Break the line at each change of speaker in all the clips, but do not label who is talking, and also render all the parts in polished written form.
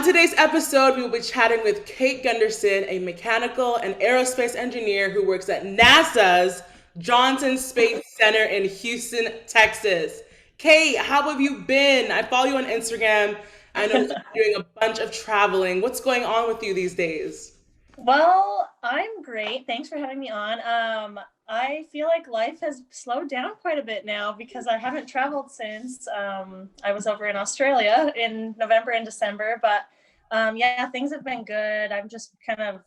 On today's episode, we will be chatting with Kate Gunderson, a mechanical and aerospace engineer who works at NASA's Johnson Space Center in Houston, Texas. Kate, how have you been? I follow you on Instagram. I know you're doing a bunch of traveling. What's going on with you these days?
Well, I'm great. Thanks for having me on. I feel like life has slowed down quite a bit now because I haven't traveled since I was over in Australia in November and December. But yeah, things have been good. I'm just kind of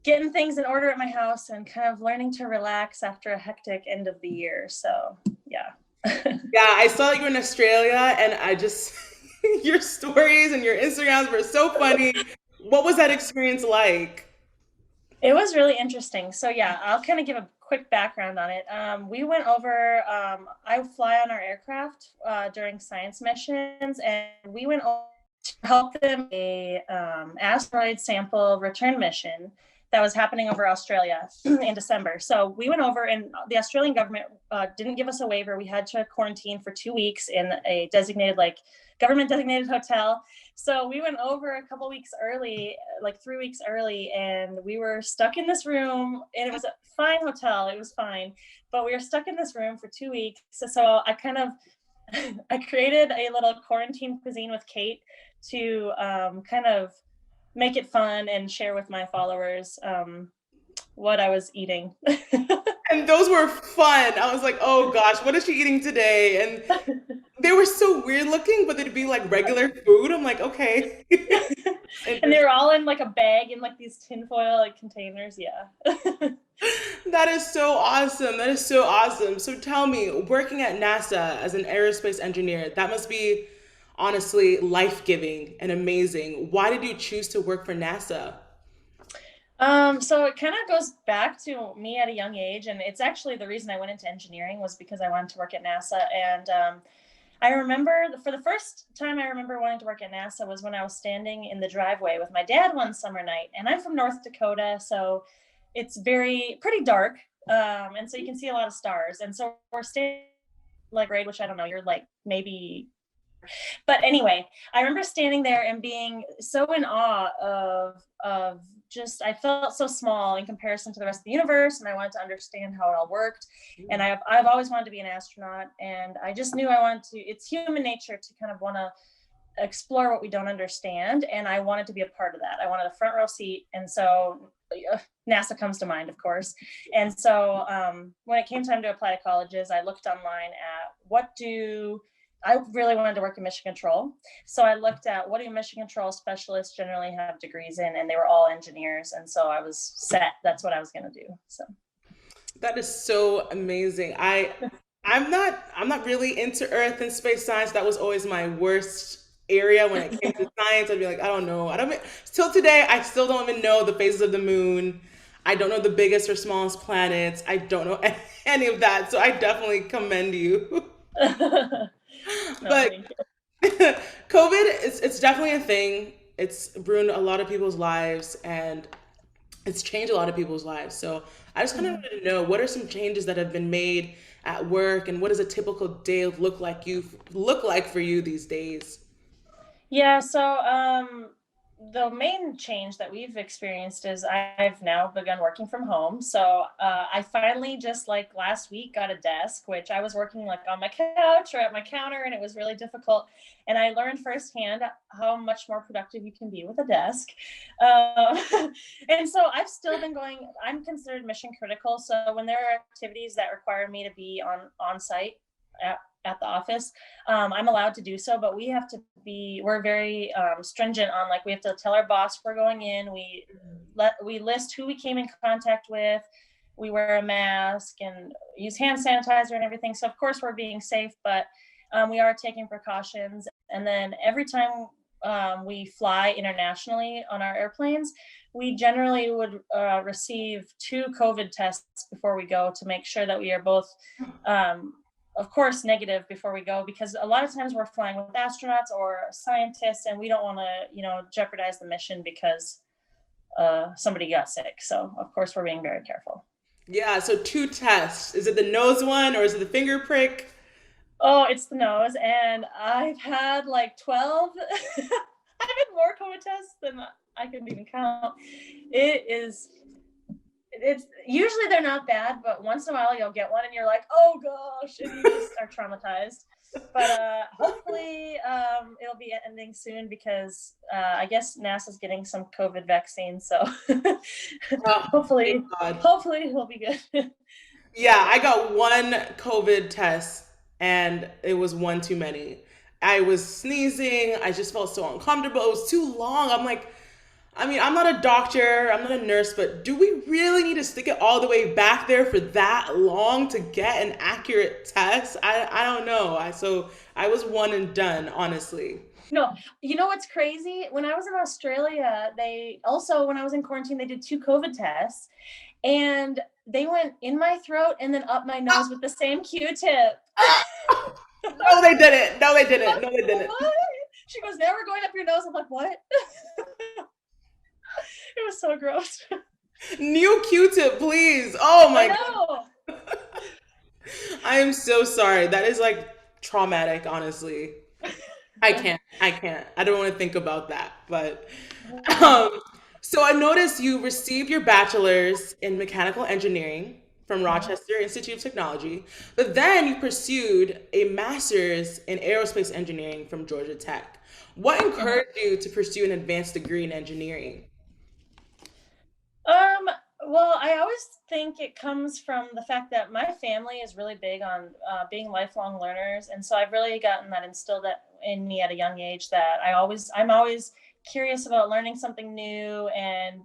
getting things in order at my house and kind of learning to relax after a hectic end of the year. So yeah.
Yeah, I saw that you were in Australia, and I just, your stories and your Instagrams were so funny. What was that experience like?
It was really interesting. So yeah, I'll kind of give a quick background on it. We went over. I fly on our aircraft during science missions, and we went over to help them a asteroid sample return mission that was happening over Australia in December. So we went over, and the Australian government didn't give us a waiver. We had to quarantine for 2 weeks in a designated, like, government designated hotel. So we went over a couple weeks early, like 3 weeks early, and we were stuck in this room. And it was a fine hotel; it was fine, but we were stuck in this room for 2 weeks. So I kind of I created a little quarantine cuisine with Kate to kind of make it fun and share with my followers what I was eating.
And those were fun. I was like, oh gosh, what is she eating today? And they were so weird looking, but they'd be like regular food. I'm like, okay.
And they were all in like a bag in like these tinfoil like containers. Yeah.
That is so awesome. That is so awesome. So tell me, working at NASA as an aerospace engineer, that must be honestly life-giving and amazing. Why did you choose to work for NASA?
So it kind of goes back to me at a young age, and it's actually the reason I went into engineering was because I wanted to work at NASA. And I remember for the first time I remember wanting to work at NASA was when I was standing in the driveway with my dad one summer night. And I'm from North Dakota, so it's pretty dark. And so you can see a lot of stars. And so we're standing like grade, which I don't know, you're like maybe. But anyway, I remember standing there and being so in awe of just I felt so small in comparison to the rest of the universe, and I wanted to understand how it all worked. And I've always wanted to be an astronaut, and I just knew I wanted to. It's human nature to kind of want to explore what we don't understand, and I wanted to be a part of that. I wanted a front row seat, and so NASA comes to mind, of course. And so when it came time to apply to colleges, I looked online at I really wanted to work in mission control. So I looked at what do mission control specialists generally have degrees in, and they were all engineers. And so I was set. That's what I was going to do. So
That is so amazing. I'm not really into earth and space science. That was always my worst area when it came to science. I'd be like, I don't know. I don't Till today I still don't even know the phases of the moon. I don't know the biggest or smallest planets. I don't know any of that. So I definitely commend you.
no,
But
thank
COVID, it's definitely a thing. It's ruined a lot of people's lives, and it's changed a lot of people's lives. So I just kind of
you.
wanted to know, what are some changes that have been made at work, and what does a typical day look like for you these days?
Yeah, so the main change that we've experienced is I've now begun working from home. So I finally just like last week got a desk, which I was working like on my couch or at my counter, and it was really difficult. And I learned firsthand how much more productive you can be with a desk. And so I've still been going. I'm considered mission critical. So when there are activities that require me to be on site at the office, I'm allowed to do so, but we're very stringent on, like, we have to tell our boss we're going in. We list who we came in contact with. We wear a mask and use hand sanitizer and everything. So of course we're being safe, but we are taking precautions. And then every time we fly internationally on our airplanes, we generally would receive 2 COVID tests before we go to make sure that we are both of course, negative before we go, because a lot of times we're flying with astronauts or scientists, and we don't want to, jeopardize the mission because somebody got sick. So, of course, we're being very careful.
Yeah, so two tests. Is it the nose one or is it the finger prick?
Oh, it's the nose, and I've had like 12. I've been more COVID tests than I can even count. It's usually they're not bad, but once in a while you'll get one and you're like, oh gosh, and you just are traumatized. But hopefully it'll be ending soon because I guess NASA's getting some COVID vaccine, so
Oh, thank
hopefully
God.
it'll be good.
Yeah, I got one COVID test and it was one too many. I was sneezing. I just felt so uncomfortable. It was too long. I'm like, I mean, I'm not a doctor, I'm not a nurse, but do we really need to stick it all the way back there for that long to get an accurate test? I don't know. So I was one and done, honestly.
No, you know what's crazy? When I was in Australia, they also, when I was in quarantine, they did 2 COVID tests and they went in my throat and then up my nose with the same Q-tip.
No, they didn't. No, they didn't. No, they didn't.
What? She goes, now we're going up your nose. I'm like, what? It was so gross.
New Q-tip, please. Oh
I
my
know.
God. I am so sorry. That is like traumatic, honestly. I can't. I can't. I don't want to think about that. But um, so I noticed you received your bachelor's in mechanical engineering from Rochester Institute of Technology, but then you pursued a master's in aerospace engineering from Georgia Tech. What encouraged you to pursue an advanced degree in engineering?
Um, well, I always think it comes from the fact that my family is really big on being lifelong learners, and so I've really gotten that instilled that in me at a young age that I'm always curious about learning something new and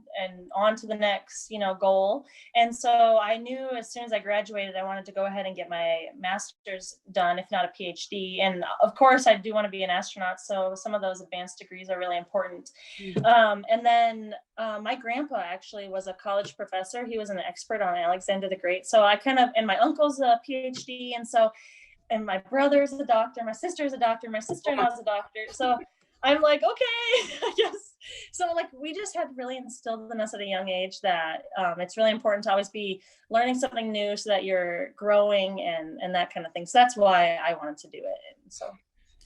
on to the next, goal. And so I knew as soon as I graduated, I wanted to go ahead and get my master's done, if not a PhD. And of course, I do want to be an astronaut, so some of those advanced degrees are really important. And then my grandpa actually was a college professor. He was an expert on Alexander the Great. So I kind of, and my uncle's a PhD. And so, and my brother's a doctor, my sister's a doctor, my sister-in-law's a doctor. So I'm like, okay, I guess. So like, we just had really instilled in us at a young age that it's really important to always be learning something new so that you're growing and that kind of thing. So that's why I wanted to do it. And so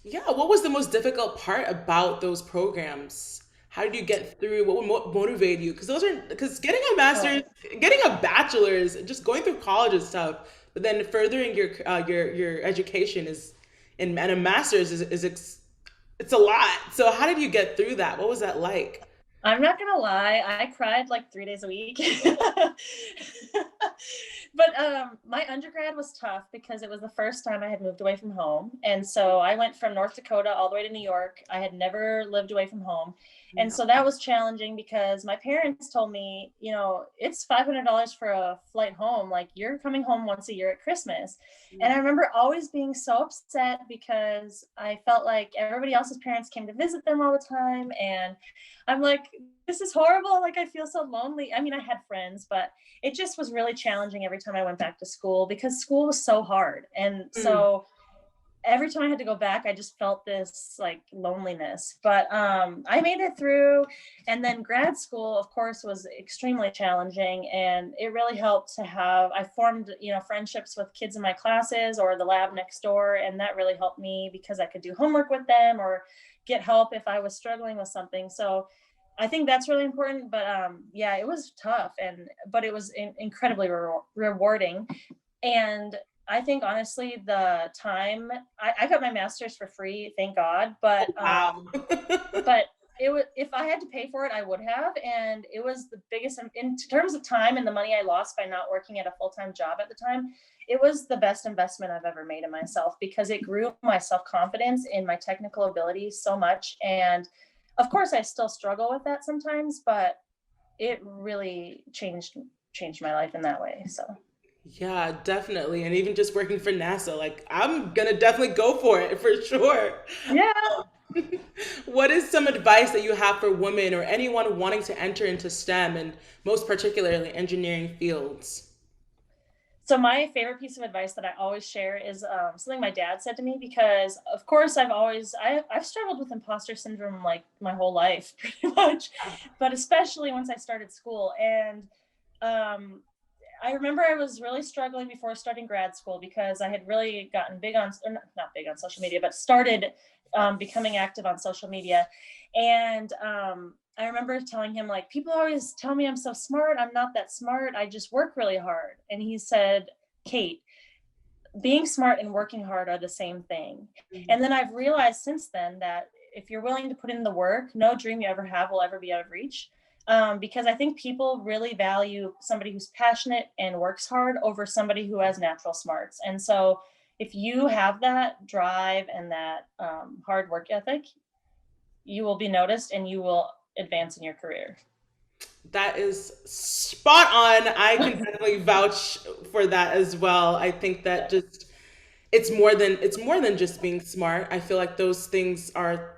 Yeah, what was the most difficult part about those programs? How did you get through? What would motivate you? Because getting a master's,
oh,
getting a bachelor's, just going through college is tough. But then furthering your education is, and a master's it's a lot. So how did you get through that? What was that like?
I'm not gonna lie, I cried like 3 days a week. But my undergrad was tough because it was the first time I had moved away from home. And so I went from North Dakota all the way to New York. I had never lived away from home. And
Yeah.
so that was challenging because my parents told me, it's $500 for a flight home. Like, you're coming home once a year at Christmas. And I remember always being so upset because I felt like everybody else's parents came to visit them all the time. And I'm like, this is horrible. Like, I feel so lonely. I mean, I had friends, but it just was really challenging every time I went back to school because school was so hard. And
Mm.
so every time I had to go back, I just felt this like loneliness. But I made it through. And then grad school, of course, was extremely challenging. And it really helped to have, I formed, friendships with kids in my classes or the lab next door. And that really helped me because I could do homework with them or get help if I was struggling with something. So I think that's really important. But yeah, it was tough, but it was incredibly rewarding. And I think honestly, the time I got my master's for free, thank God.
Oh, wow.
But it was, if I had to pay for it, I would have. And it was the biggest in terms of time and the money I lost by not working at a full-time job at the time. It was the best investment I've ever made in myself because it grew my self-confidence in my technical abilities so much. And of course, I still struggle with that sometimes, but it really changed my life in that way. So
Yeah, definitely. And even just working for NASA, like I'm gonna definitely go for it for sure.
yeah.
What is some advice that you have for women or anyone wanting to enter into STEM and most particularly engineering fields?
So my favorite piece of advice that I always share is something my dad said to me because, of course, I've struggled with imposter syndrome like my whole life, pretty much, but especially once I started school. And um, I remember I was really struggling before starting grad school because I had really gotten big on, or not big on social media, but started becoming active on social media. And I remember telling him, like, people always tell me I'm so smart. I'm not that smart. I just work really hard. And he said, Kate, being smart and working hard are the same thing.
Mhm.
And then I've realized since then that if you're willing to put in the work, no dream you ever have will ever be out of reach. Because I think people really value somebody who's passionate and works hard over somebody who has natural smarts. And so, if you have that drive and that hard work ethic, you will be noticed and you will advance in your career.
That is spot on. I can definitely vouch for that as well. I think that just it's more than just being smart. I feel like those things are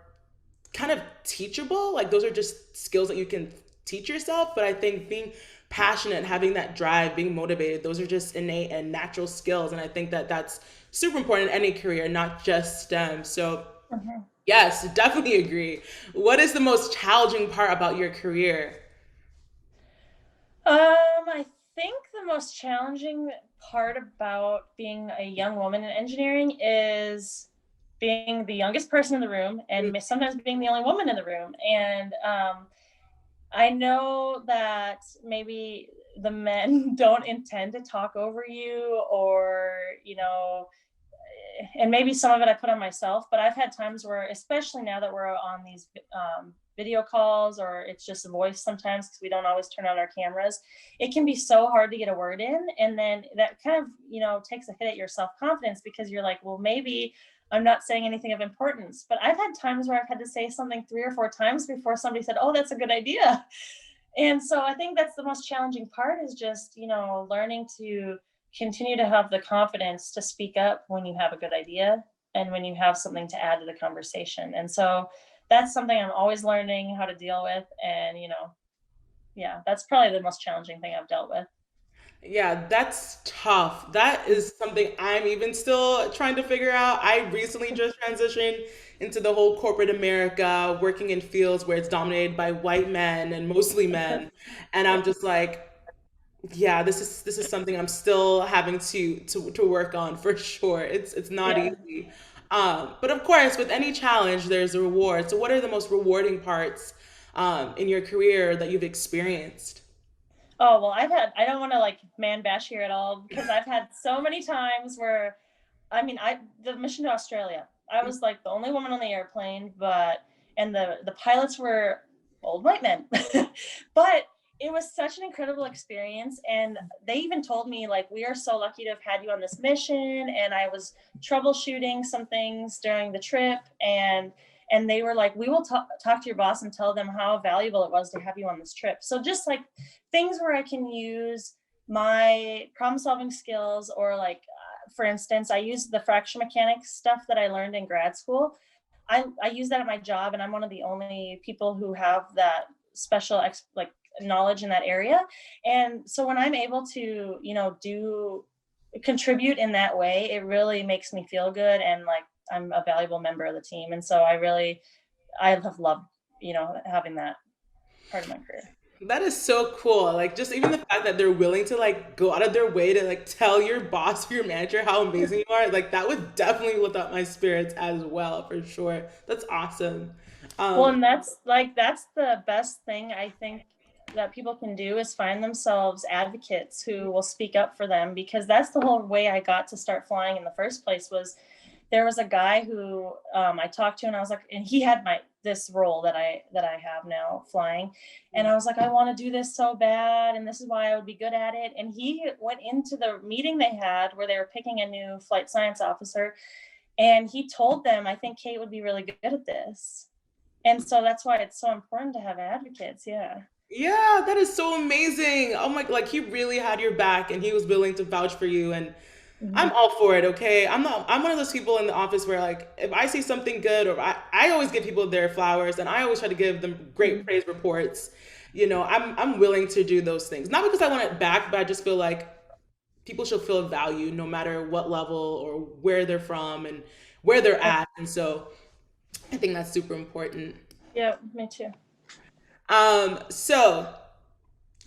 kind of teachable. Like those are just skills that you can teach yourself. But I think being passionate, having that drive, being motivated, those are just innate and natural skills. And I think that that's super important in any career, not just STEM. So
Mhm.
yes, definitely agree. What is the most challenging part about your career?
I think the most challenging part about being a young woman in engineering is being the youngest person in the room and sometimes being the only woman in the room. And I know that maybe the men don't intend to talk over you, or, and maybe some of it I put on myself, but I've had times where, especially now that we're on these video calls, or it's just a voice sometimes because we don't always turn on our cameras, it can be so hard to get a word in. And then that kind of, takes a hit at your self confidence because you're like, well, maybe I'm not saying anything of importance. But I've had times where I've had to say something 3 or 4 times before somebody said, oh, that's a good idea. And so I think that's the most challenging part, is just, learning to continue to have the confidence to speak up when you have a good idea and when you have something to add to the conversation. And so that's something I'm always learning how to deal with. And, yeah, that's probably the most challenging thing I've dealt with.
Yeah, that's tough. That is something I'm even still trying to figure out. I recently just transitioned into the whole corporate America, working in fields where it's dominated by white men and mostly men. And
Yeah.
I'm just like, yeah, this is something I'm still having to work on for sure. It's not
Yeah.
easy. But of course, with any challenge, there's a reward. So what are the most rewarding parts in your career that you've experienced?
Oh, well, I don't want to like man bash here at all, because I've had so many times where, I mean, the mission to Australia, I was like the only woman on the airplane, and the pilots were old white men. But it was such an incredible experience, and they even told me, like, we are so lucky to have had you on this mission. And I was troubleshooting some things during the trip, and they were like, we will talk to your boss and tell them how valuable it was to have you on this trip. So just like things where I can use my problem solving skills, or like, for instance, I use the fraction mechanics stuff that I learned in grad school. I use that at my job, and I'm one of the only people who have that special like knowledge in that area. And so when I'm able to, do contribute in that way, it really makes me feel good, and like I'm a valuable member of the team. And so I have loved, having that part of my career.
That is so cool. Like just even the fact that they're willing to like go out of their way to like tell your boss or your manager how amazing you are, like that would definitely lift up my spirits as well, for sure. That's awesome.
Well,
Um,
and that's the best thing I think that people can do, is find themselves advocates who will speak up for them, because that's the whole way I got to start flying in the first place. Was there was a guy who I talked to, and I was like, and he had this role that I have now, flying, and I was like, I want to do this so bad, and this is why I would be good at it. And he went into the meeting they had where they were picking a new flight science officer, and he told them, I think Kate would be really good at this. And so that's why it's so important to have advocates. Yeah.
yeah, that is so amazing. Oh my, like he really had your back and he was willing to vouch for you and I'm
Mhm.
all for it, okay? I'm one of those people in the office where like if I see something good or I always give people their flowers and I always try to give them great
Mhm.
praise reports. I'm willing to do those things. Not because I want it back, but I just feel like people should feel valued no matter what level or where they're from and where they're
Yeah.
at. And so I think that's super important.
Yeah, me too.
So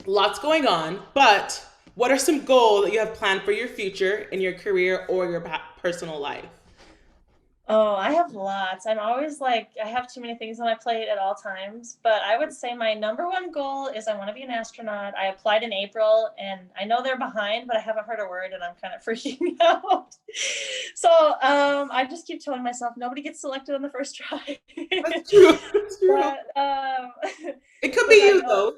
lots going on, but what are some goals that you have planned for your future in your career or your personal life?
Oh, I have lots. I'm always like, I have too many things on my plate at all times. But I would say my number one goal is I want to be an astronaut. I applied in April and I know they're behind, but I haven't heard a word and I'm kind of freaking out. So I just keep telling myself nobody gets selected on the first try.
That's true. That's true.
But
It could be
but I
you
know
though.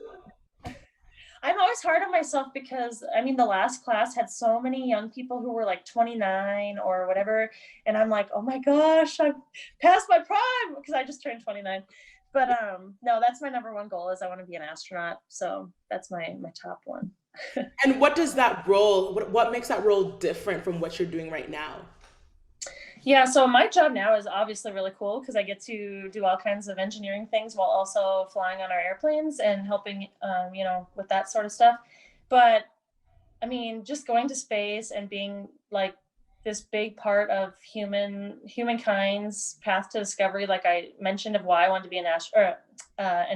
I'm always hard on myself because I mean the last class had so many young people who were like 29 or whatever, and I'm like, oh my gosh, I'm past my prime because I just turned 29. But no, that's my number one goal is I want to be an astronaut. So that's my top one.
And what does that role, what makes that role different from what you're doing right now?
Yeah, so my job now is obviously really cool because I get to do all kinds of engineering things while also flying on our airplanes and helping, with that sort of stuff. But I mean, just going to space and being like this big part of humankind's path to discovery, like I mentioned, of why I wanted to be an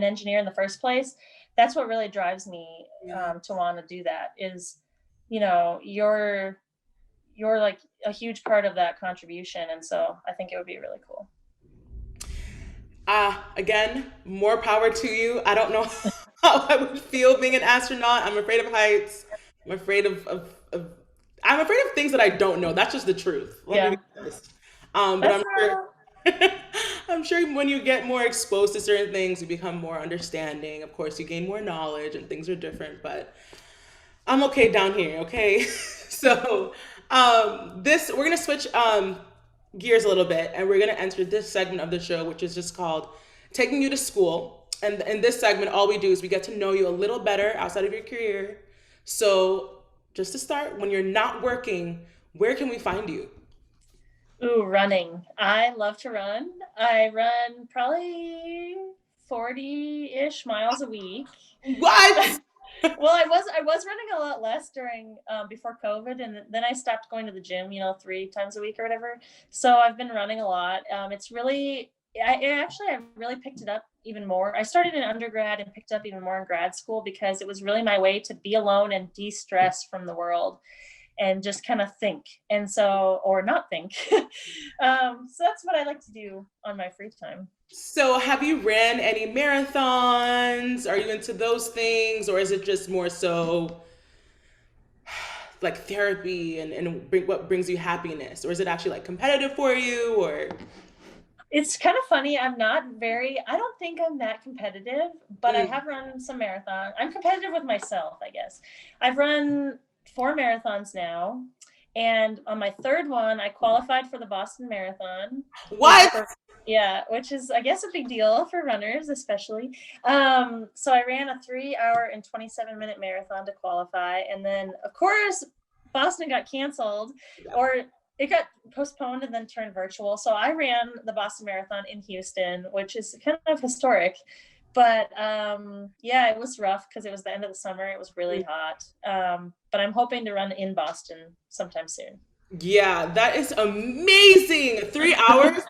engineer in the first place. That's what really drives me
Yeah.
to want to do that. Is you're like a huge part of that contribution, and so I think it would be really cool.
Again, more power to you. I don't know how I would feel being an astronaut. I'm afraid of heights. I'm afraid of I'm afraid of things that I don't know. That's just the truth. Let me be
Yeah,
honest. But
that's
I'm sure I'm sure when you get more exposed to certain things, you become more understanding. Of course, you gain more knowledge and things are different, but I'm okay down here, okay? So, this we're gonna switch gears a little bit, and we're gonna enter this segment of the show, which is just called "Taking You to School." And in this segment, all we do is we get to know you a little better outside of your career. So, just to start, when you're not working, where can we find you?
Ooh, running. I love to run. I run probably 40-ish miles a week.
What?
Well, I was running a lot less during before COVID, and then I stopped going to the gym, 3 times a week or whatever. So I've been running a lot. It's really, I really picked it up even more. I started in undergrad and picked up even more in grad school because it was really my way to be alone and de-stress from the world and just kind of think, and so or not think. So that's what I like to do on my free time.
So, have you ran any marathons? Are you into those things, or is it just more so like therapy and what brings you happiness, or is it actually like competitive for you, or
It's kind of funny. I don't think I'm that competitive, but I
mm,
have run some marathon. I'm competitive with myself, I guess. I've run 4 marathons now. And on my third one, I qualified for the Boston Marathon, which
what?
yeah, which is, I guess, a big deal for runners, especially. So I ran a 3 hour and 27-minute marathon to qualify. And then, of course, Boston got canceled, or it got postponed and then turned virtual. So I ran the Boston Marathon in Houston, which is kind of historic. But yeah, it was rough because it was the end of the summer. It was really hot. But I'm hoping to run in Boston sometime soon.
Yeah, that is amazing. 3 hours.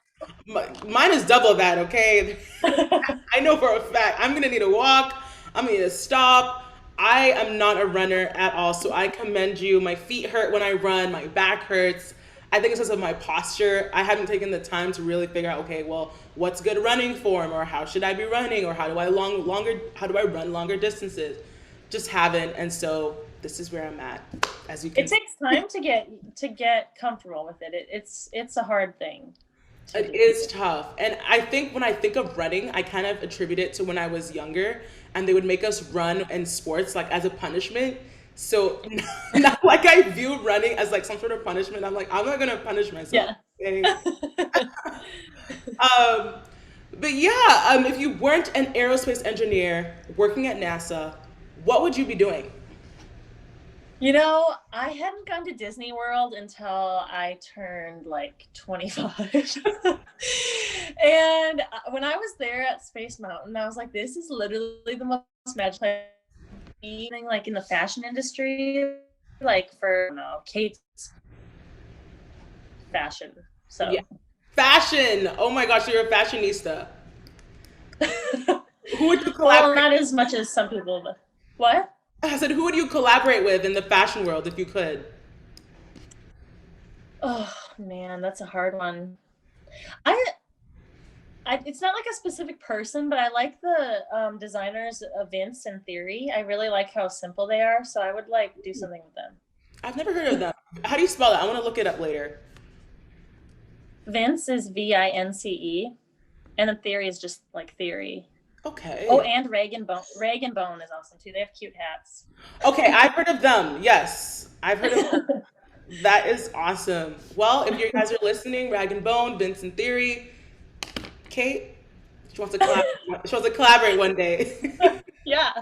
Mine is double that. Okay, I know for a fact I'm gonna need a walk. I'm gonna need to stop. I am not a runner at all, so I commend you. My feet hurt when I run. My back hurts. I think it's because of my posture. I haven't taken the time to really figure out, okay, well, what's good running form, or how should I be running, or how do I run longer distances? Just haven't, and so this is where I'm at, as you
It
can see.
takes time to get comfortable with it. It's a hard thing to
It
do.
is tough. And I think when I think of running, I kind of attribute it to when I was younger and they would make us run in sports like as a punishment. So now like I view running as like some sort of punishment. I'm like, I'm not gonna punish myself.
Yeah.
Okay? Um, but yeah, if you weren't an aerospace engineer working at NASA, what would you be doing?
I hadn't gone to Disney World until I turned like 25. And when I was there at Space Mountain, I was like, this is literally the most magical thing, like in the fashion industry, like for, I don't know, Kate's fashion.
Yeah.
So,
Fashion. Oh my gosh, you're a fashionista. Who would you
well,
collaborate
not as much as some people, but what?
I said, who would you collaborate with in the fashion world if you could?
Oh man, that's a hard one. I, it's not like a specific person, but I like the designers of Vince and Theory. I really like how simple they are, so I would like do something with them.
I've never heard of them. How do you spell that? I want to look it up later.
Vince is Vince, and then Theory is just like Theory. Oh,
Okay.
and Reagan Bone. Reagan Bone is awesome too. They have cute hats.
Okay, I've heard of them. Yes, I've heard of them. That is awesome. Well, if you guys are listening, Rag and Bone, Vincent Theory, Kate, she wants to She wants to collaborate one day.
Yeah.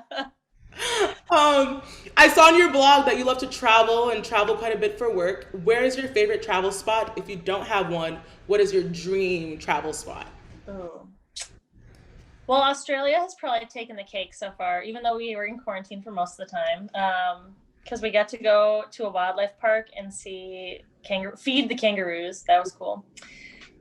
I saw on your blog that you love to travel and travel quite a bit for work. Where is your favorite travel spot? If you don't have one, what is your dream travel spot?
Oh. Well, Australia has probably taken the cake so far, even though we were in quarantine for most of the time. Because we got to go to a wildlife park and see feed the kangaroos. That was cool.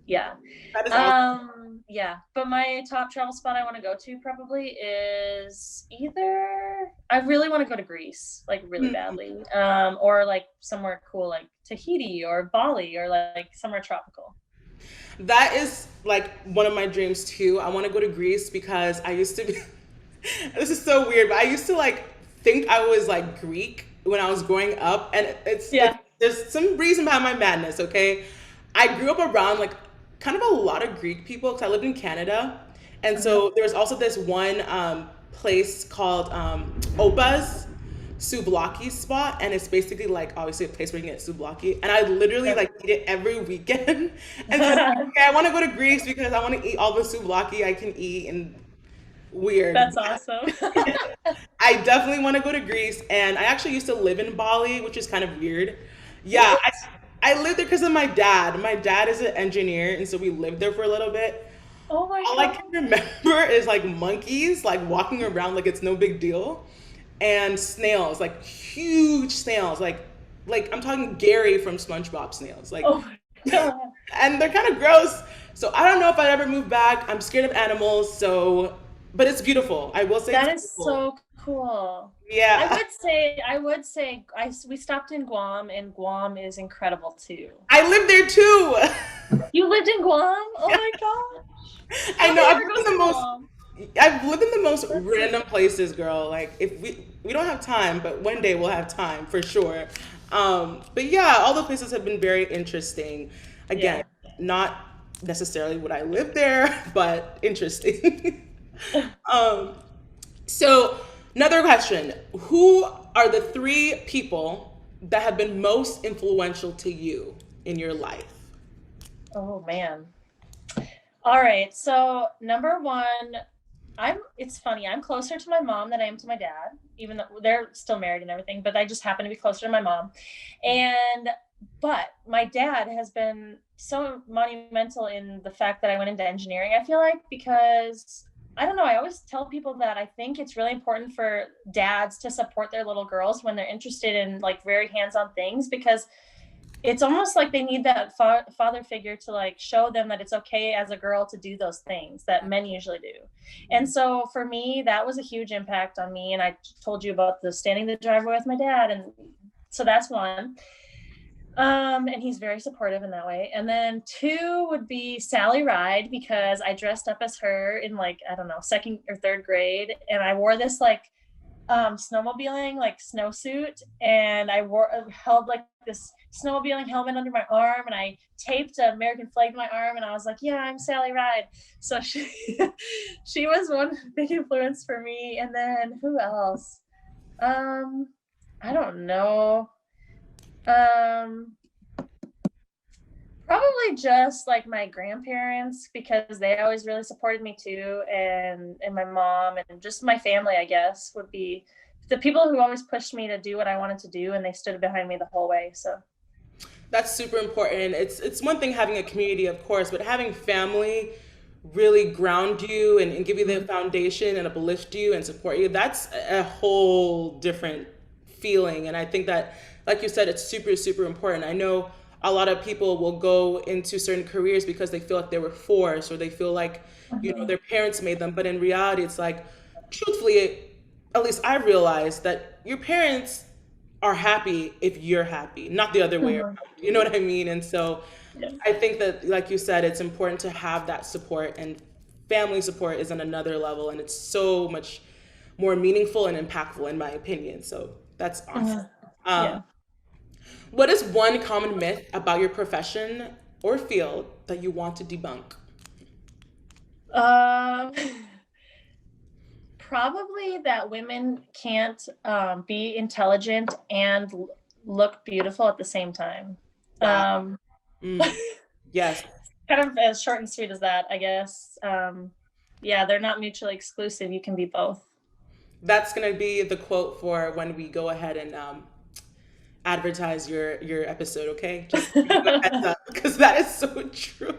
Yeah.
That is awesome.
Yeah. But my top travel spot I want to go to probably is either I really want to go to Greece, like really badly. Or like somewhere cool like Tahiti or Bali or like somewhere tropical.
That is like one of my dreams too. I want to go to Greece because I used to be, this is so weird, but I used to like think I was like Greek when I was growing up. And
Yeah.
there's some reason behind my madness, okay? I grew up around like kind of a lot of Greek people because I lived in Canada. And so there's also this one place called Opa's souvlaki spot, and it's basically like obviously a place where you can get souvlaki, and I literally like eat it every weekend. And so okay, I want to go to Greece because I want to eat all the souvlaki I can eat, and weird.
That's awesome.
I definitely want to go to Greece, and I actually used to live in Bali, which is kind of weird. Yeah,
What?
I lived there because of my dad. My dad is an engineer, and so we lived there for a little bit.
Oh my
All I
god.
can remember is like monkeys like walking around like it's no big deal, and snails, like huge snails, like I'm talking Gary from SpongeBob snails, like,
Oh my god.
and they're kind of gross. So I don't know if I'd ever move back. I'm scared of animals, so but it's beautiful. I will say it's
That is
beautiful.
so cool.
Yeah,
I would say we stopped in Guam and Guam is incredible too.
I live there too.
You lived in Guam? Oh my gosh.
I
How
know
do you
I've
ever
lived
go
in the
to
most
Guam?
I've lived in the most
That's so
random places, girl. Like if we don't have time, but one day we'll have time for sure. But yeah, all the places have been very interesting.
yeah.
Again, not necessarily would I live there, but interesting. um, so another question: who are the three people that have been most influential to you in your life?
Oh man. All right. So number one, it's funny, I'm closer to my mom than I am to my dad, even though they're still married and everything, but I just happen to be closer to my mom. And but my dad has been so monumental in the fact that I went into engineering, I feel like, because I don't know, I always tell people that I think it's really important for dads to support their little girls when they're interested in like very hands-on things, because it's almost like they need that father figure to like show them that it's okay as a girl to do those things that men usually do. And so for me, that was a huge impact on me. And I told you about the standing in the driveway with my dad. And so that's one. And he's very supportive in that way. And then two would be Sally Ride, because I dressed up as her in like, I don't know, second or third grade. And I wore this like snowmobiling like snowsuit, and held like this snowmobiling helmet under my arm, and I taped an American flag to my arm, and I was like, yeah, I'm Sally Ride. So she she was one big influence for me. And then who else? I don't know. um Probably just like my grandparents, because they always really supported me too, and my mom, and just my family, I guess, would be the people who always pushed me to do what I wanted to do, and they stood behind me the whole way. So
That's super important. It's one thing having a community, of course, but having family really ground you and give you the foundation and uplift you and support you, that's a whole different feeling. And I think that, like you said, it's super, super important. I know a lot of people will go into certain careers because they feel like they were forced, or they feel like, their parents made them. But in reality, it's like, truthfully, at least I realized that your parents are happy if you're happy, not the other way
Mhm.
around. You know what I mean? And so
Yeah.
I think that, like you said, it's important to have that support, and family support is on another level, and it's so much more meaningful and impactful, in my opinion. So that's awesome.
Mhm.
Um,
Yeah.
what is one common myth about your profession or field that you want to debunk?
Um, Probably that women can't be intelligent and look beautiful at the same time.
Wow.
Um,
Mm, yes.
kind of as short and sweet as that, I guess. Yeah, they're not mutually exclusive. You can be both.
That's gonna be the quote for when we go ahead and advertise your episode. Okay, just give you a heads up because that is so true,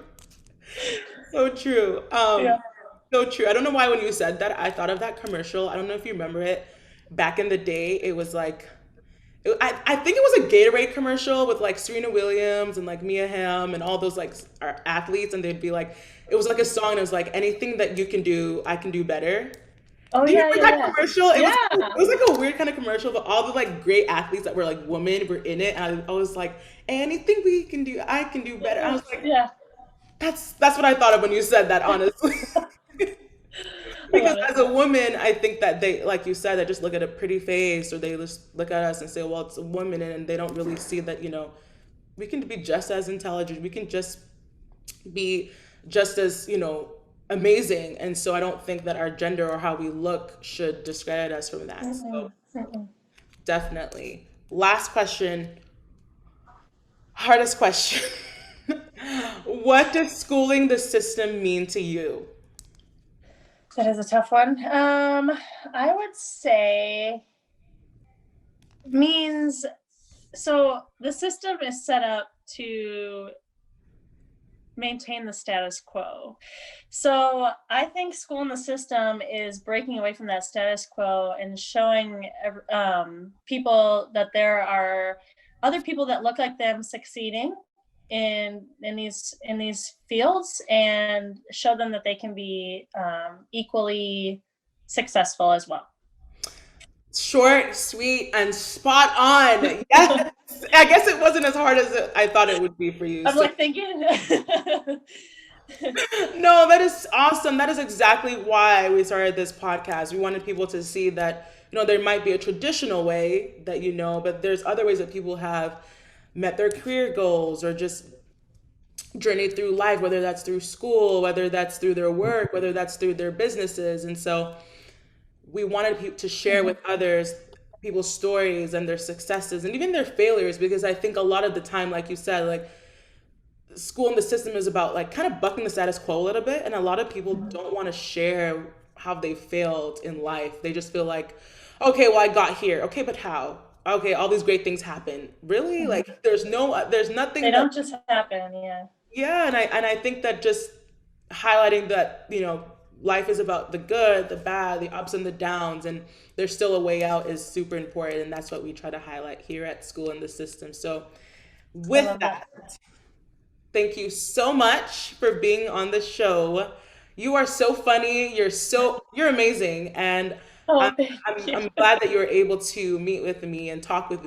so true,
Yeah.
so true. I don't know why when you said that I thought of that commercial. I don't know if you remember it. Back in the day, it was like I think it was a Gatorade commercial with like Serena Williams and like Mia Hamm and all those like athletes, and they'd be like, it was like a song. And it was like anything that you can do, I can do better.
Oh
Do you
yeah,
remember
yeah,
that
yeah.
commercial? It
Yeah.
was like a weird kind of commercial, but all the like great athletes that were like women were in it. And I was like, anything we can do, I can do better. I was like,
Yeah.
that's what I thought of when you said that, honestly.
I
Because
love it.
as a woman, I think that they, like you said, they just look at a pretty face, or they just look at us and say, well, it's a woman, and they don't really see that, we can be just as intelligent. We can just be just as, amazing. And so I don't think that our gender or how we look should discredit us from that. So
Mm-mm, mm-mm.
definitely. Last question, hardest question. What does schooling the system mean to you?
That is a tough one. I would say means so the system is set up to maintain the status quo. So I think school in the system is breaking away from that status quo and showing people that there are other people that look like them succeeding in these fields, and show them that they can be equally successful as well.
Short, sweet, and spot on. Yes. I guess it wasn't as hard as I thought it would be for you.
I'm
So
like thinking.
no, that is awesome. That is exactly why we started this podcast. We wanted people to see that, there might be a traditional way that but there's other ways that people have met their career goals or just journeyed through life, whether that's through school, whether that's through their work, whether that's through their businesses. And so we wanted to share with others people's stories and their successes and even their failures, because I think a lot of the time, like you said, like school and the system is about like kind of bucking the status quo a little bit, and a lot of people don't want to share how they failed in life. They just feel like, okay, well, I got here, okay, but how? Okay, all these great things happen, really? Like there's
They
nothing that.
don't just happen. Yeah.
Yeah, and I think that just highlighting that, life is about the good, the bad, the ups and the downs, and there's still a way out is super important, and that's what we try to highlight here at School in the System. So
I
with
love that.
that, thank you so much for being on the show. You are so funny. You're amazing, and I'm
Oh, thank you.
I'm glad that you were able to meet with me and talk with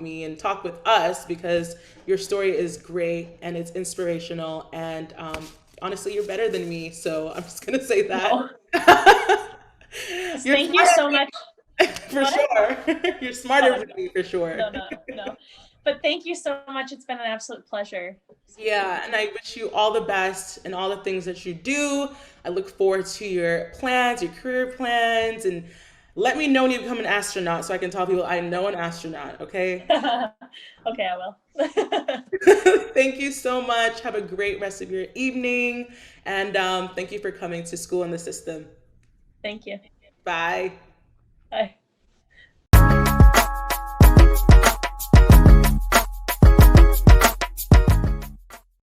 us, because your story is great and it's inspirational, and honestly, you're better than me. So I'm just gonna say that.
No.
You're
Thank you so
smarter
much.
than me, for
What?
sure. You're smarter
Oh,
than me for sure.
no, no, no. But thank you so much. It's been an absolute pleasure speaking with
Yeah, and
you.
I wish you all the best in all the things that you do. I look forward to your plans, your career plans, and let me know when you become an astronaut so I can tell people I know an astronaut, okay?
Okay, I will.
Thank you so much. Have a great rest of your evening, and thank you for coming to School in the System.
Thank you.
Bye.
Bye.